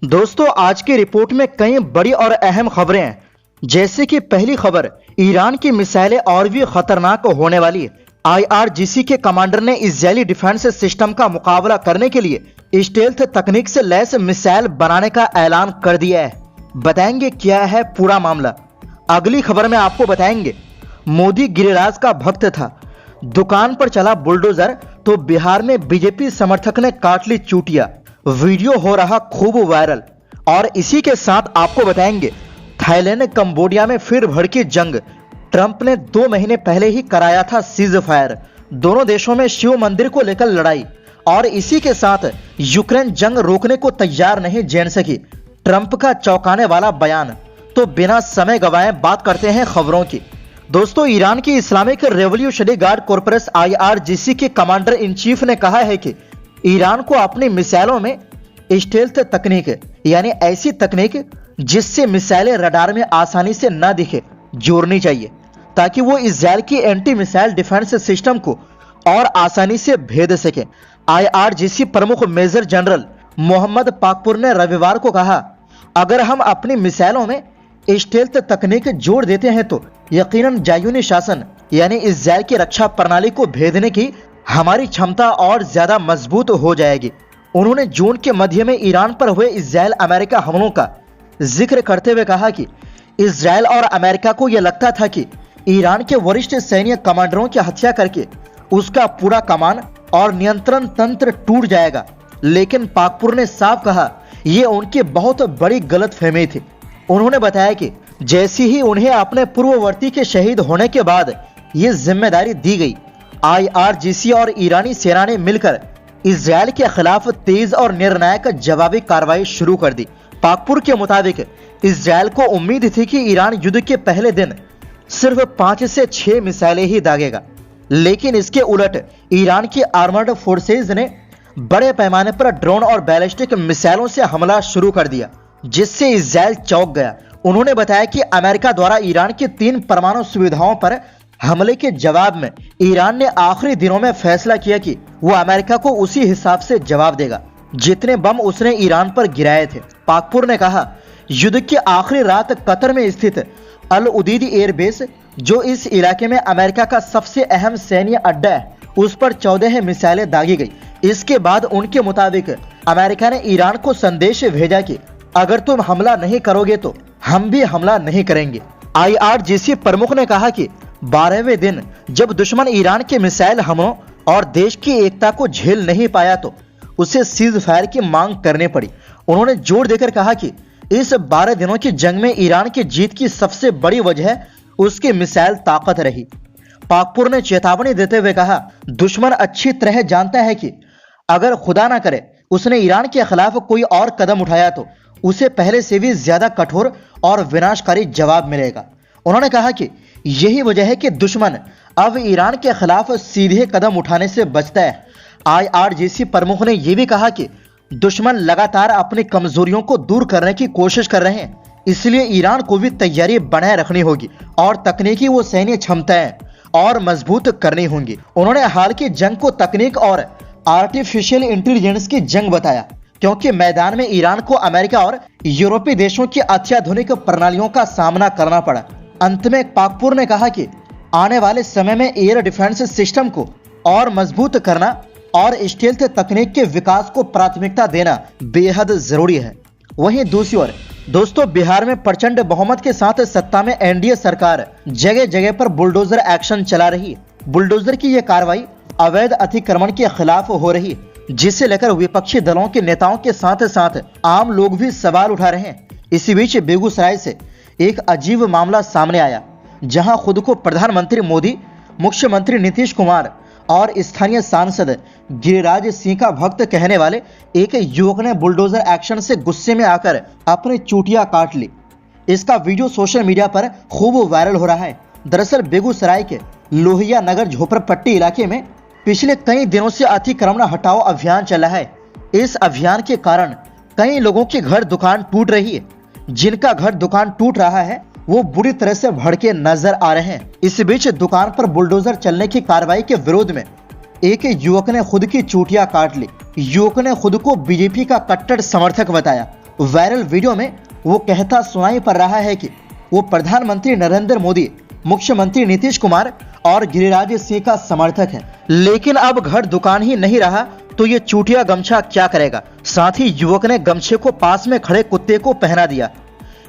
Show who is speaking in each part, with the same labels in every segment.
Speaker 1: दोस्तों, आज की रिपोर्ट में कई बड़ी और अहम खबरें हैं। जैसे कि पहली खबर, ईरान की मिसाइलें और भी खतरनाक होने वाली है। आईआरजीसी के कमांडर ने इजरायली डिफेंस सिस्टम का मुकाबला करने के लिए स्टेल्थ तकनीक से लैस मिसाइल बनाने का ऐलान कर दिया है। बताएंगे क्या है पूरा मामला। अगली खबर में आपको बताएंगे, मोदी गिरिराज का भक्त था, दुकान पर चला बुलडोजर तो बिहार में बीजेपी समर्थक ने काट ली चूटिया। वीडियो हो रहा खूब वायरल। और इसी के साथ आपको बताएंगे, थाईलैंड कंबोडिया में फिर भड़की जंग। ट्रंप ने 2 महीने पहले ही कराया था सीज फायर। दोनों देशों में शिव मंदिर को लेकर लड़ाई। और इसी के साथ यूक्रेन जंग रोकने को तैयार नहीं झेल सकी, ट्रंप का चौंकाने वाला बयान। तो बिना समय गवाए बात करते हैं खबरों की। दोस्तों, ईरान की इस्लामिक रेवोल्यूशनरी गार्ड कॉर्पोरस आईआरजीसी के कमांडर इन चीफ ने कहा है कि ईरान को अपनी मिसाइलों में स्टेल्थ तकनीक, यानी ऐसी तकनीक जिससे मिसाइलें रडार में आसानी से न दिखे, जोड़नी चाहिए, ताकि वो इजराइल की एंटी मिसाइल डिफेंस सिस्टम को और आसानी से भेद सके। आईआरजीसी प्रमुख मेजर जनरल मोहम्मद पाकपुर ने रविवार को कहा, अगर हम अपनी मिसाइलों में स्टेल्थ तकनीक जोड़ देते हैं तो यकीनन जायूनी शासन यानी इजराइल की रक्षा प्रणाली को भेदने की हमारी क्षमता और ज्यादा मजबूत हो जाएगी। उन्होंने जून के मध्य में ईरान पर हुए इजराइल अमेरिका हमलों का जिक्र करते हुए कहा कि इजराइल और अमेरिका को यह लगता था कि ईरान के वरिष्ठ सैन्य कमांडरों की हत्या करके उसका पूरा कमान और नियंत्रण तंत्र टूट जाएगा। लेकिन पाकपुर ने साफ कहा, यह उनकी बहुत बड़ी गलतफहमी थी। उन्होंने बताया कि जैसी ही उन्हें अपने पूर्ववर्ती के शहीद होने के बाद ये जिम्मेदारी दी गई, आईआरजीसी और ईरानी सेना ने मिलकर इजराइल के खिलाफ तेज और निर्णायक जवाबी कार्रवाई शुरू कर दी। पाकपुर के मुताबिक इजराइल को उम्मीद थी कि ईरान युद्ध के पहले दिन सिर्फ 5 से 6 मिसाइलें ही दागेगा, लेकिन इसके उलट ईरान की आर्मर्ड फोर्सेज ने बड़े पैमाने पर ड्रोन और बैलिस्टिक मिसाइलों से हमला शुरू कर दिया, जिससे इजराइल चौंक गया। उन्होंने बताया कि अमेरिका द्वारा ईरान की 3 परमाणु सुविधाओं पर हमले के जवाब में ईरान ने आखिरी दिनों में फैसला किया कि वो अमेरिका को उसी हिसाब से जवाब देगा जितने बम उसने ईरान पर गिराए थे। पाकपुर ने कहा, युद्ध की आखिरी रात कतर में स्थित अल उदीद एयरबेस, जो इस इलाके में अमेरिका का सबसे अहम सैन्य अड्डा है, उस पर 14 मिसाइलें दागी गई। इसके बाद उनके मुताबिक अमेरिका ने ईरान को संदेश भेजा कि अगर तुम हमला नहीं करोगे तो हम भी हमला नहीं करेंगे। आईआरजीसी प्रमुख ने कहा कि 12वें दिन जब दुश्मन ईरान के मिसाइल हमलों और देश की एकता को झेल नहीं पाया तो उसे सीज फायर की मांग करनी पड़ी। उन्होंने जोर देकर कहा कि इस 12 दिनों की जंग में ईरान की जीत की सबसे बड़ी वजह उसकी मिसाइल ताकत रही। पाकपुर ने चेतावनी देते हुए कहा, दुश्मन अच्छी तरह जानता है कि अगर खुदा ना करे उसने ईरान के खिलाफ कोई और कदम उठाया तो उसे पहले से भी ज्यादा कठोर और विनाशकारी जवाब मिलेगा। उन्होंने कहा कि यही वजह है कि दुश्मन अब ईरान के खिलाफ सीधे कदम उठाने से बचता है। आईआरजीसी प्रमुख ने यह भी कहा कि दुश्मन लगातार अपनी कमजोरियों को दूर करने की कोशिश कर रहे हैं, इसलिए ईरान को भी तैयारी बनाए रखनी होगी और तकनीकी व सैन्य क्षमताएं और मजबूत करनी होंगी। उन्होंने हाल की जंग को तकनीक और आर्टिफिशियल इंटेलिजेंस की जंग बताया, क्योंकि मैदान में ईरान को अमेरिका और यूरोपीय देशों की अत्याधुनिक प्रणालियों का सामना करना पड़ा। अंत में पाकपुर ने कहा कि आने वाले समय में एयर डिफेंस सिस्टम को और मजबूत करना और स्टेल्थ तकनीक के विकास को प्राथमिकता देना बेहद जरूरी है। वहीं दूसरी ओर दोस्तों, बिहार में प्रचंड बहुमत के साथ सत्ता में एनडीए सरकार जगह जगह पर बुलडोजर एक्शन चला रही है। बुलडोजर की यह कार्रवाई अवैध अतिक्रमण के खिलाफ हो रही है, जिसे लेकर विपक्षी दलों के नेताओं के साथ साथ आम लोग भी सवाल उठा रहे हैं। इसी बीच बेगूसराय से एक अजीब मामला सामने आया, जहां खुद को प्रधानमंत्री मोदी, मुख्यमंत्री नीतीश कुमार और स्थानीय सांसद गिरिराज सिंह का भक्त कहने वाले एक युवक ने बुलडोजर एक्शन से गुस्से में आकर अपनी चूटियां काट ली। इसका वीडियो सोशल मीडिया पर खूब वायरल हो रहा है। दरअसल बेगूसराय के लोहिया नगर झोपड़पट्टी इलाके में पिछले कई दिनों से अतिक्रमण हटाओ अभियान चल रहा है। इस अभियान के कारण कई लोगों के घर दुकान टूट रही है। जिनका घर दुकान टूट रहा है वो बुरी तरह से भड़के नजर आ रहे हैं। इस बीच दुकान पर बुलडोजर चलने की कार्रवाई के विरोध में एक युवक ने खुद की चूटियां काट ली। युवक ने खुद को बीजेपी का कट्टर समर्थक बताया वायरल वीडियो में वो कहता सुनाई पड़ रहा है कि वो प्रधानमंत्री नरेंद्र मोदी, मुख्यमंत्री नीतीश कुमार और गिरिराज सिंह का समर्थक है, लेकिन अब घर दुकान ही नहीं रहा तो ये चूटिया गमछा क्या करेगा। साथ ही युवक ने गमछे को पास में खड़े कुत्ते को पहना दिया।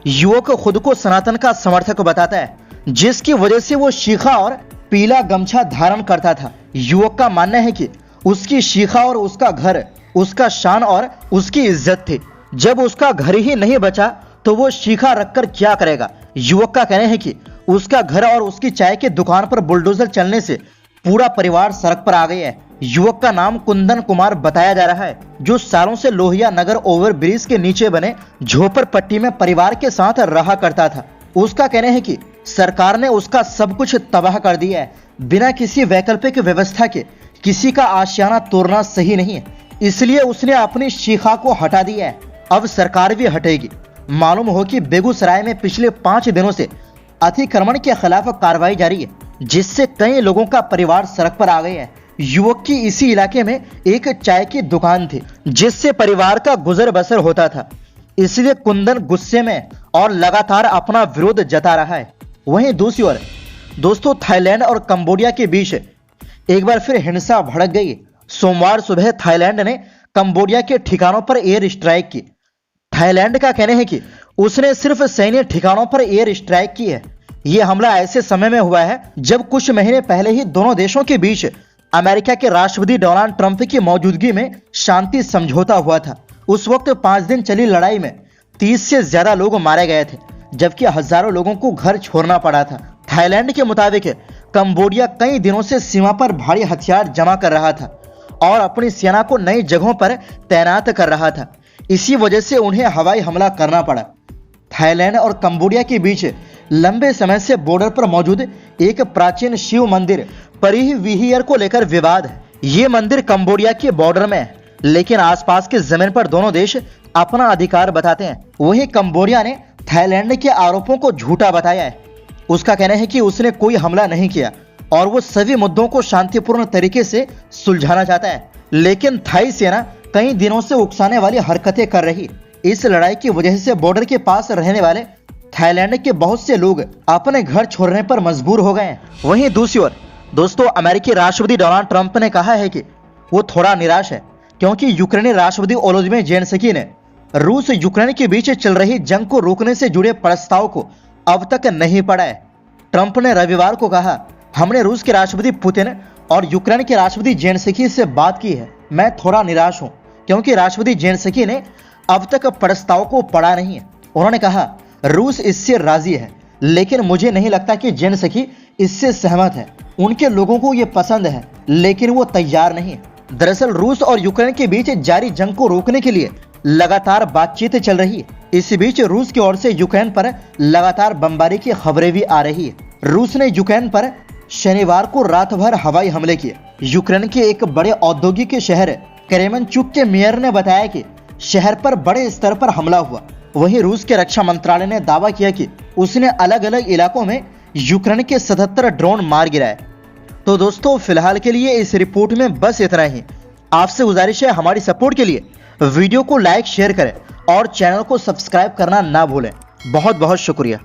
Speaker 1: युवक खुद को सनातन का समर्थक बताता है, जिसकी वजह से वो शिखा और पीला गमछा धारण करता था। युवक का मानना है कि उसकी शिखा और उसका घर उसका शान और उसकी इज्जत थी। जब उसका घर ही नहीं बचा तो वो शिखा रखकर क्या करेगा। युवक का कहना है कि उसका घर और उसकी चाय की दुकान पर बुलडोजर चलने से पूरा परिवार सड़क पर आ गया है। युवक का नाम कुंदन कुमार बताया जा रहा है, जो सालों से लोहिया नगर ओवर ब्रिज के नीचे बने झोपड़पट्टी में परिवार के साथ रहा करता था। उसका कहना है कि सरकार ने उसका सब कुछ तबाह कर दिया है। बिना किसी वैकल्पिक व्यवस्था के किसी का आशियाना तोड़ना सही नहीं है, इसलिए उसने अपनी शिखा को हटा दिया है। अब सरकार भी हटेगी। मालूम हो कि बेगूसराय में पिछले 5 दिनों से अतिक्रमण के खिलाफ कार्रवाई जारी है, जिससे कई लोगों का परिवार सड़क पर आ गए हैं। युवक की इसी इलाके में एक चाय की दुकान थी, जिससे परिवार का गुजर बसर होता था, इसलिए कुंदन गुस्से में और लगातार अपना विरोध जता रहा है। वहीं दूसरी ओर दोस्तों, थाईलैंड और कंबोडिया के बीच एक बार फिर हिंसा भड़क गई। सोमवार सुबह थाईलैंड ने कंबोडिया के ठिकानों पर एयर स्ट्राइक की। थाईलैंड का कहना है कि उसने सिर्फ सैन्य ठिकानों पर एयर स्ट्राइक की है। यह हमला ऐसे समय में हुआ है जब कुछ महीने पहले ही दोनों देशों के बीच अमेरिका के राष्ट्रपति डोनाल्ड ट्रंप की मौजूदगी में शांति समझौता हुआ था। उस वक्त 5 दिन चली लड़ाई में 30 से ज्यादा लोग मारे गए थे, जबकि हजारों लोगों को घर छोड़ना पड़ा था। थाईलैंड के मुताबिक कंबोडिया कई दिनों से सीमा पर भारी हथियार जमा कर रहा था और अपनी सेना को नई जगहों पर तैनात कर रहा था। इसी वजह से उन्हें हवाई हमला करना पड़ा। थाईलैंड और कंबोडिया के बीच लंबे समय से बॉर्डर पर मौजूद एक प्राचीन शिव मंदिर परिह विहियर को लेकर विवाद है। ये मंदिर कंबोडिया के बॉर्डर में है, लेकिन आसपास के जमीन पर दोनों देश अपना अधिकार बताते हैं। वहीं कंबोडिया ने थाईलैंड के आरोपों को झूठा बताया है। उसका कहना है कि उसने कोई हमला नहीं किया और वो सभी मुद्दों को शांतिपूर्ण तरीके से सुलझाना चाहता है, लेकिन थाई सेना कई दिनों से उकसाने वाली हरकतें कर रही। इस लड़ाई की वजह से बॉर्डर के पास रहने वाले थाईलैंड के बहुत से लोग अपने घर छोड़ने पर मजबूर हो गए हैं। वहीं दूसरी ओर दोस्तों, अमेरिकी राष्ट्रपति डोनाल्ड ट्रंप ने कहा है कि वो थोड़ा निराश है, क्योंकि यूक्रेनी राष्ट्रपति वोलोदिमीर ज़ेलेंस्की ने रूस यूक्रेन के बीच चल रही जंग को रोकने से जुड़े प्रस्ताव को अब तक नहीं पढ़ा है। ट्रंप ने रविवार को कहा, हमने रूस के राष्ट्रपति पुतिन और यूक्रेन के राष्ट्रपति ज़ेलेंस्की से बात की है। मैं थोड़ा निराश हूँ, क्योंकि राष्ट्रपति ज़ेलेंस्की ने अब तक प्रस्ताव को पढ़ा नहीं है। उन्होंने कहा, रूस इससे राजी है, लेकिन मुझे नहीं लगता कि ज़ेलेंस्की इससे सहमत है। उनके लोगों को ये पसंद है, लेकिन वो तैयार नहीं है। दरअसल रूस और यूक्रेन के बीच जारी जंग को रोकने के लिए लगातार बातचीत चल रही है। इसी बीच रूस की ओर से यूक्रेन पर लगातार बमबारी की खबरें भी आ रही है। रूस ने यूक्रेन पर शनिवार को रात भर हवाई हमले किए। यूक्रेन के एक बड़े औद्योगिक शहर क्रेमेंचुक के मेयर ने बताया कि शहर पर बड़े स्तर पर हमला हुआ। वहीं रूस के रक्षा मंत्रालय ने दावा किया कि उसने अलग अलग इलाकों में यूक्रेन के 77 ड्रोन मार गिराए। तो दोस्तों, फिलहाल के लिए इस रिपोर्ट में बस इतना ही। आपसे गुजारिश है, हमारी सपोर्ट के लिए वीडियो को लाइक शेयर करें और चैनल को सब्सक्राइब करना ना भूलें। बहुत बहुत शुक्रिया।